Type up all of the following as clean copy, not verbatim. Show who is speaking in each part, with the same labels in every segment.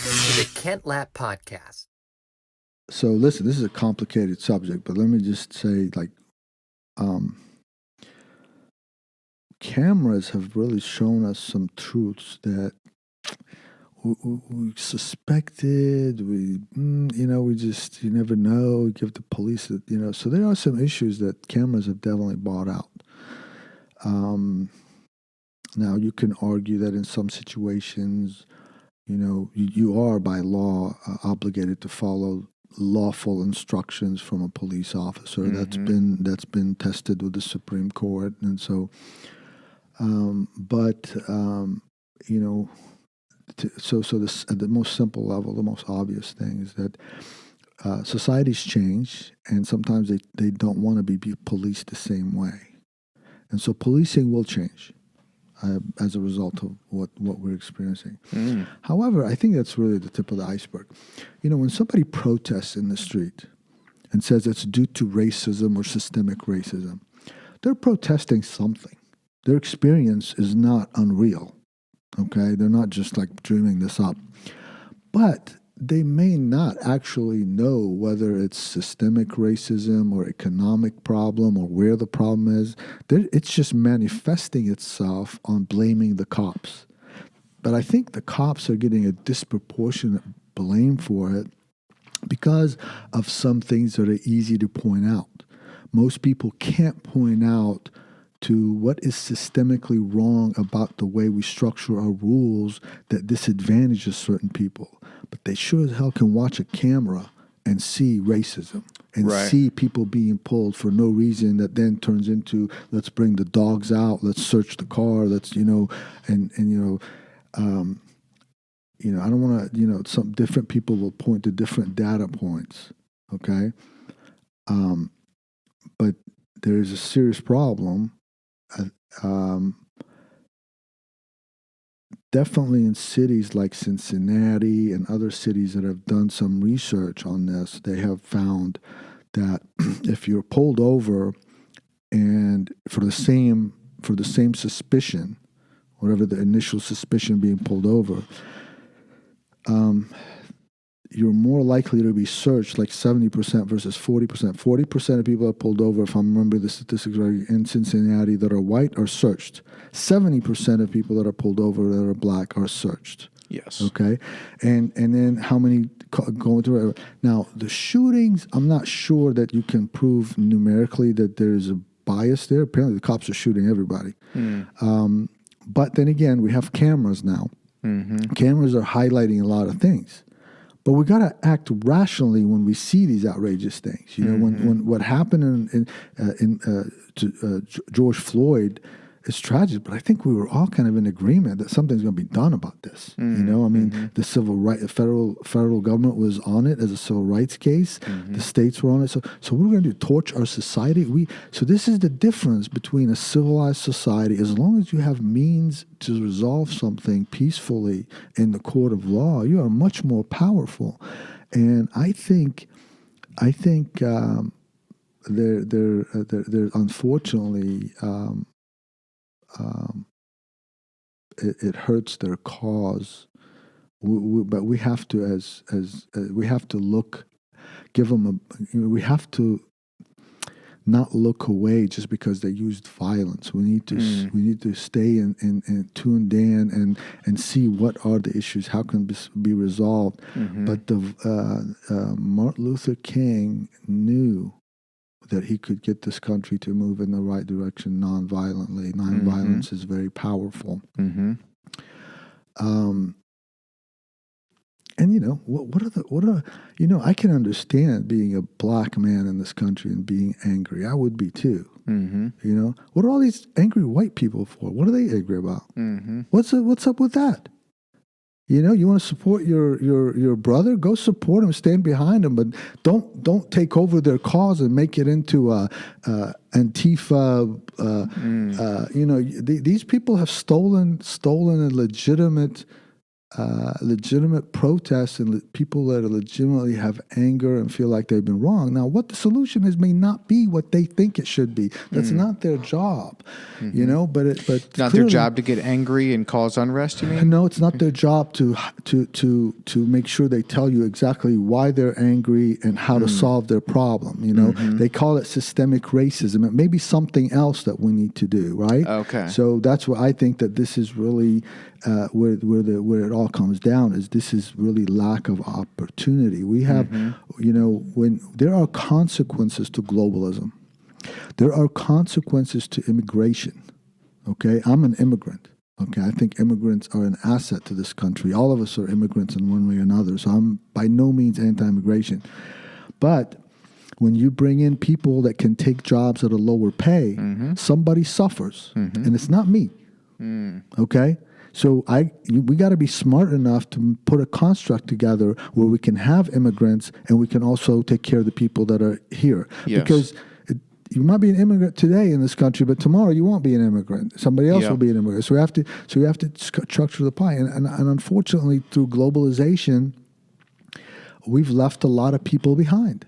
Speaker 1: Welcome to the Kent Lapp Podcast.
Speaker 2: So listen, this is a complicated subject, but let me just say, cameras have really shown us some truths that we suspected. You never know. Give the police, So there are some issues that cameras have definitely brought out. Now you can argue that in some situations, you are by law obligated to follow lawful instructions from a police officer.
Speaker 3: Mm-hmm.
Speaker 2: That's been tested with the Supreme Court, and so. At the most simple level, the most obvious thing is that societies change, and sometimes they don't want to be policed the same way, and so policing will change as a result of what we're experiencing. However, I think that's really the tip of the iceberg. When somebody protests in the street and says it's due to racism or systemic racism, they're protesting something. Their experience is not unreal, okay? They're not just like dreaming this up. But they may not actually know whether it's systemic racism or economic problem or where the problem is. It's just manifesting itself on blaming the cops. But I think the cops are getting a disproportionate blame for it because of some things that are easy to point out. Most people can't point out to what is systemically wrong about the way we structure our rules that disadvantages certain people. But they sure as hell can watch a camera and see racism and see people being pulled for no reason that then turns into, let's bring the dogs out, let's search the car, I don't want to, some different people will point to different data points, okay? But there is a serious problem. Definitely in cities like Cincinnati and other cities that have done some research on this, they have found that if you're pulled over and for the same suspicion, whatever the initial suspicion being pulled over, you're more likely to be searched, like 70% versus 40%. 40% of people are pulled over, if I remember the statistics right, in Cincinnati that are white are searched. 70% of people that are pulled over that are black are searched.
Speaker 3: Yes.
Speaker 2: Okay? And then how many going through it? Now, the shootings, I'm not sure that you can prove numerically that there's a bias there. Apparently the cops are shooting everybody. But then again, we have cameras now. Mm-hmm. Cameras are highlighting a lot of things. But we got to act rationally when we see these outrageous things. When what happened to George Floyd is tragic, but I think we were all kind of in agreement that something's going to be done about this. The civil right, federal government was on it as a civil rights case. The states were on it. So what we're going to do? Torch our society? So this is the difference between a civilized society. As long as you have means to resolve something peacefully in the court of law, you are much more powerful. And I think there unfortunately. It hurts their cause, but we have to we have to look, we have to not look away just because they used violence. We need to stay and tuned in and see what are the issues, how can be resolved. But Martin Luther King knew that he could get this country to move in the right direction non-violently. Nonviolence is very powerful. And I can understand being a black man in this country and being angry. I would be too. What are all these angry white people for? What are they angry about? What's up with that? You want to support your brother? Go support him, stand behind him, but don't take over their cause and make it into Antifa. These people have stolen a legitimate legitimate protests and people that legitimately have anger and feel like they've been wrong. Now, what the solution is may not be what they think it should be. That's not their job, you know. But
Speaker 3: Not their job to get angry and cause unrest. You mean?
Speaker 2: No, it's not their job to make sure they tell you exactly why they're angry and how to solve their problem. You know, they call it systemic racism. It may be something else that we need to do, right?
Speaker 3: Okay.
Speaker 2: So that's what I think that this is really where it all comes down is this is really lack of opportunity. We have, you know, when there are consequences to globalism, there are consequences to immigration. Okay, I'm an immigrant. Okay, I think immigrants are an asset to this country. All of us are immigrants in one way or another. So I'm by no means anti-immigration. But when you bring in people that can take jobs at a lower pay, somebody suffers, and it's not me. Okay, so we got to be smart enough to put a construct together where we can have immigrants and we can also take care of the people that are here.
Speaker 3: Yes.
Speaker 2: Because you might be an immigrant today in this country, but tomorrow you won't be an immigrant. Somebody else will be an immigrant. So we have to structure the pie. And unfortunately, through globalization, we've left a lot of people behind.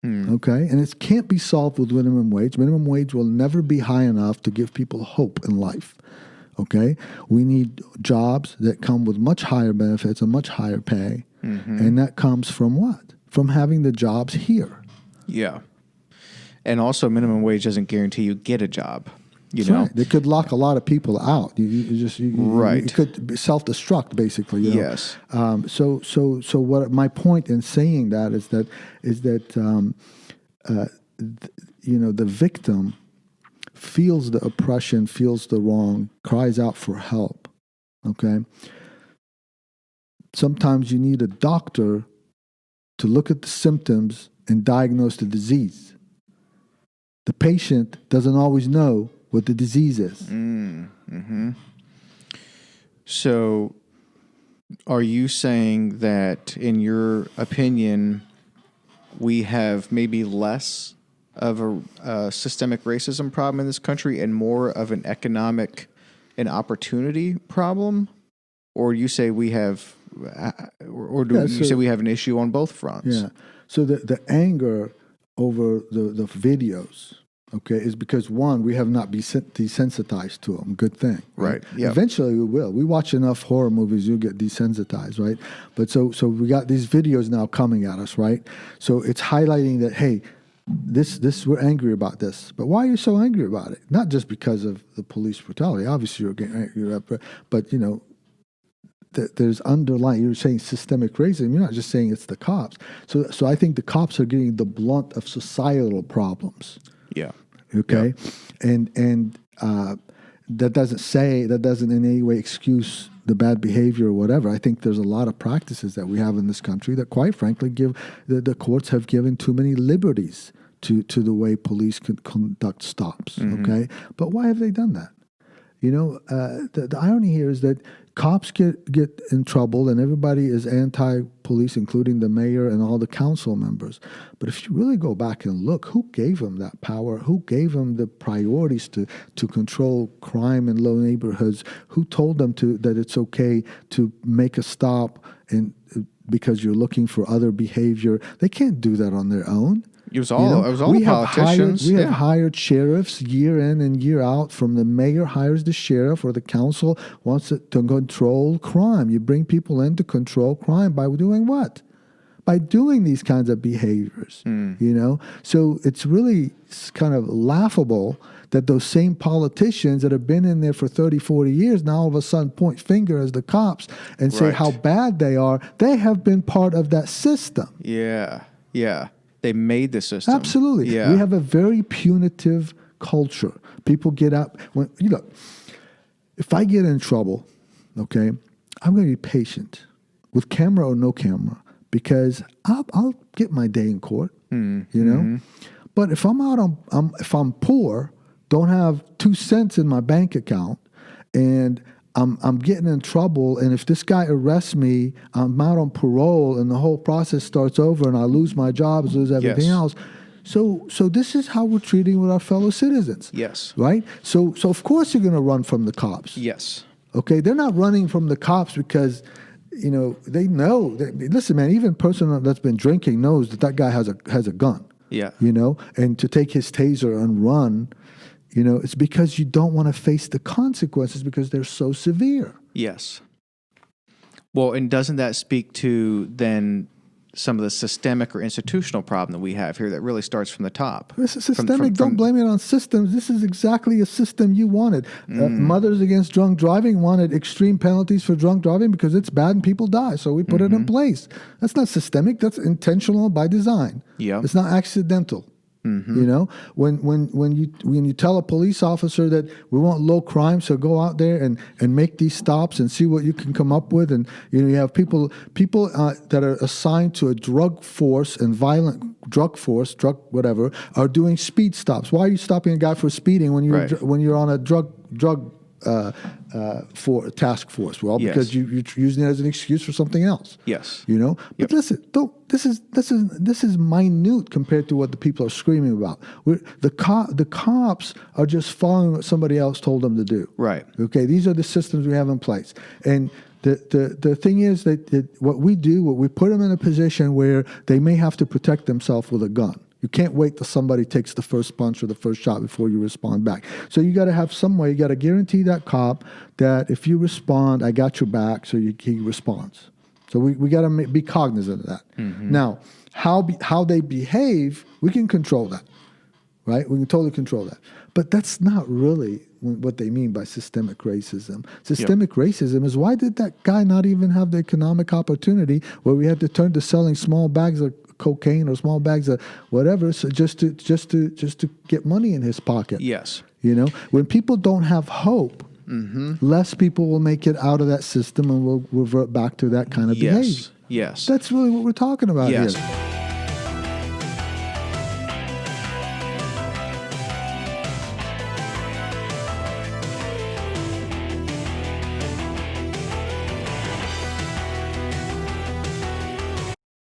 Speaker 2: Okay, and it can't be solved with minimum wage. Minimum wage will never be high enough to give people hope in life. Okay, we need jobs that come with much higher benefits and much higher pay, and that comes from what? From having the jobs here.
Speaker 3: Yeah. And also, minimum wage doesn't guarantee you get a job. You
Speaker 2: That's
Speaker 3: know,
Speaker 2: right. They could lock a lot of people out.
Speaker 3: Right.
Speaker 2: It could self-destruct, basically. You know?
Speaker 3: Yes.
Speaker 2: So what my point in saying that is that you know, the victim feels the oppression, feels the wrong, cries out for help. Okay. Sometimes you need a doctor to look at the symptoms and diagnose the disease. The patient doesn't always know what the disease is.
Speaker 3: So are you saying that, in your opinion, we have maybe less of a systemic racism problem in this country and more of an economic and opportunity problem? Or you say we have, you say we have an issue on both fronts?
Speaker 2: Yeah. So the anger over the videos, okay, is because, one, we have not been desensitized to them. Good thing.
Speaker 3: Right. Yeah.
Speaker 2: Eventually we will. We watch enough horror movies, you'll get desensitized, right? But so we got these videos now coming at us, right? So it's highlighting that, hey, this we're angry about this. But why are you so angry about it? Not just because of the police brutality. Obviously you're getting angry, but you know, there's underlying, you're saying systemic racism, you're not just saying it's the cops. So I think the cops are getting the blunt of societal problems.
Speaker 3: Yeah.
Speaker 2: Okay. Yeah. And that doesn't in any way excuse the bad behavior or whatever. I think there's a lot of practices that we have in this country that, quite frankly, the courts have given too many liberties to the way police could conduct stops. Okay. But why have they done that? You know, the irony here is that cops get in trouble and everybody is anti-police, including the mayor and all the council members. But if you really go back and look, who gave them that power? Who gave them the priorities to control crime in low neighborhoods? Who told them that it's okay to make a stop because you're looking for other behavior? They can't do that on their own.
Speaker 3: It was all the politicians.
Speaker 2: We have hired sheriffs year in and year out. From the mayor hires the sheriff, or the council wants to control crime. You bring people in to control crime by doing what? By doing these kinds of behaviors. You know? So it's really kind of laughable that those same politicians that have been in there for 30, 40 years now all of a sudden point finger as the cops and say how bad they are. They have been part of that system.
Speaker 3: Yeah. Yeah. They made the system.
Speaker 2: Absolutely.
Speaker 3: Yeah.
Speaker 2: We have a very punitive culture. People get up. If I get in trouble, okay, I'm going to be patient with camera or no camera because I'll get my day in court, you know. But if if I'm poor, don't have 2 cents in my bank account, and I'm getting in trouble, and if this guy arrests me, I'm out on parole, and the whole process starts over, and I lose my job, lose everything else. So this is how we're treating with our fellow citizens.
Speaker 3: Yes.
Speaker 2: Right? So of course you're going to run from the cops.
Speaker 3: Yes.
Speaker 2: Okay? They're not running from the cops because they know. Listen, man, even a person that's been drinking knows that guy has a gun.
Speaker 3: Yeah.
Speaker 2: And to take his taser and run, it's because you don't want to face the consequences because they're so severe.
Speaker 3: Yes. Well, and doesn't that speak to then some of the systemic or institutional problem that we have here that really starts from the top?
Speaker 2: This is systemic. Don't blame it on systems. This is exactly a system you wanted. Mothers Against Drunk Driving wanted extreme penalties for drunk driving because it's bad and people die. So we put it in place. That's not systemic. That's intentional by design.
Speaker 3: Yeah.
Speaker 2: It's not accidental. When you tell a police officer that we want low crime, so go out there and make these stops and see what you can come up with, and you have people that are assigned to a drug force and violent drug whatever are doing speed stops. Why are you stopping a guy for speeding when you're on a drug for task force? Well, because you're using it as an excuse for something else.
Speaker 3: Yes.
Speaker 2: But listen, this is minute compared to what the people are screaming about. The cops are just following what somebody else told them to do.
Speaker 3: Right.
Speaker 2: Okay. These are the systems we have in place, and the thing is that what we put them in a position where they may have to protect themselves with a gun. You can't wait till somebody takes the first punch or the first shot before you respond back. So you got to have some way. You got to guarantee that cop that if you respond, I got your back, so he responds. So we got to be cognizant of that. Now, how they behave, we can control that, right? We can totally control that. But that's not really what they mean by systemic racism. Systemic racism is, why did that guy not even have the economic opportunity where we had to turn to selling small bags of cocaine or small bags of whatever, so just to get money in his pocket?
Speaker 3: Yes.
Speaker 2: When people don't have hope, less people will make it out of that system and will revert back to that kind of behavior.
Speaker 3: Yes.
Speaker 2: That's really what we're talking about here.